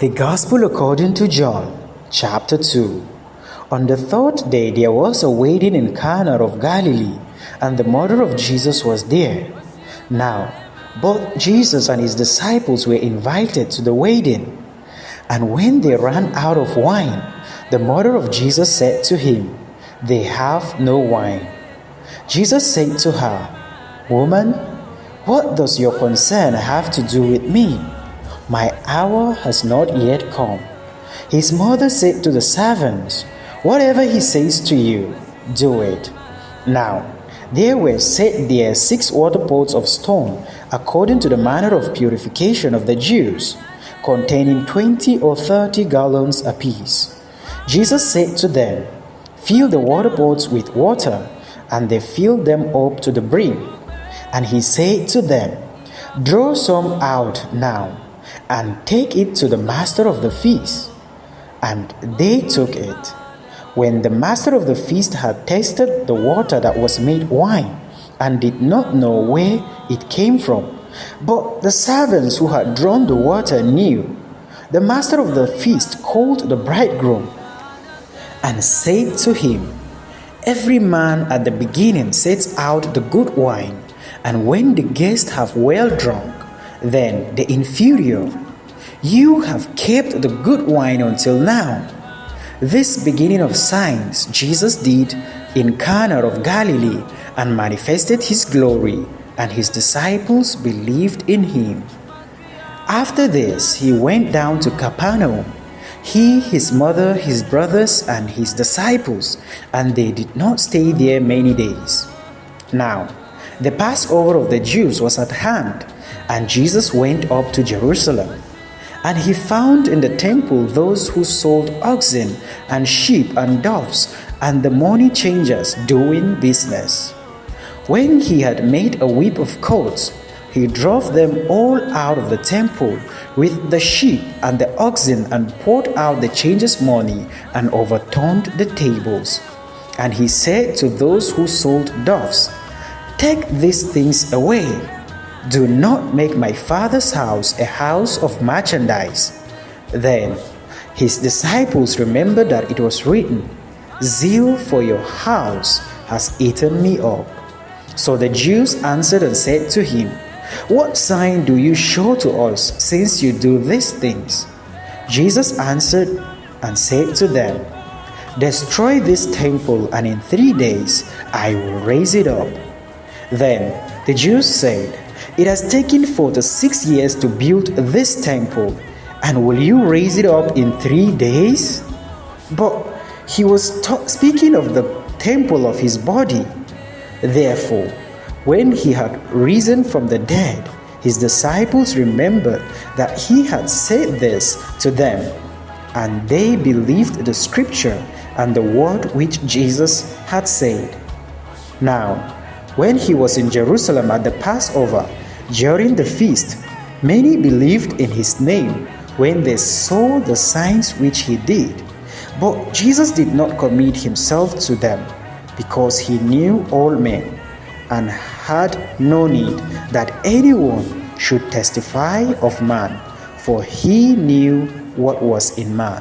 The Gospel according to John, chapter 2. On the third day there was a wedding in Cana of Galilee, and the mother of Jesus was there. Now, both Jesus and his disciples were invited to the wedding. And when they ran out of wine, the mother of Jesus said to him, "They have no wine." Jesus said to her, "Woman, what does your concern have to do with me? My hour has not yet come." His mother said to the servants, "Whatever he says to you, do it." Now, there were set there 6 water pots of stone, according to the manner of purification of the Jews, containing 20 or 30 gallons apiece. Jesus said to them, "Fill the water pots with water," and they filled them up to the brim. And he said to them, "Draw some out now, and take it to the master of the feast." And they took it. When the master of the feast had tasted the water that was made wine, and did not know where it came from, but the servants who had drawn the water knew, the master of the feast called the bridegroom and said to him, "Every man at the beginning sets out the good wine, and when the guests have well drunk, then the inferior. You have kept the good wine until now." This beginning of signs Jesus did in Cana of Galilee, and manifested his glory, and his disciples believed in him. After this, he went down to Capernaum, he, his mother, his brothers, and his disciples, and they did not stay there many days. Now, the Passover of the Jews was at hand, and Jesus went up to Jerusalem. And he found in the temple those who sold oxen and sheep and doves, and the money changers doing business. When he had made a whip of cords, he drove them all out of the temple with the sheep and the oxen, and poured out the changers' money, and overturned the tables. And he said to those who sold doves, "Take these things away. Do not make my Father's house a house of merchandise." Then his disciples remembered that it was written, "Zeal for your house has eaten me up." So the Jews answered and said to him, "What sign do you show to us, since you do these things?" Jesus answered and said to them, "Destroy this temple, and in 3 days I will raise it up." Then the Jews said, "It has taken 46 years to build this temple, and will you raise it up in 3 days?" But he was speaking of the temple of his body. Therefore, when he had risen from the dead, his disciples remembered that he had said this to them, and they believed the scripture and the word which Jesus had said. Now, when he was in Jerusalem at the Passover, during the feast, many believed in his name when they saw the signs which he did. But Jesus did not commit himself to them, because he knew all men, and had no need that anyone should testify of man, for he knew what was in man.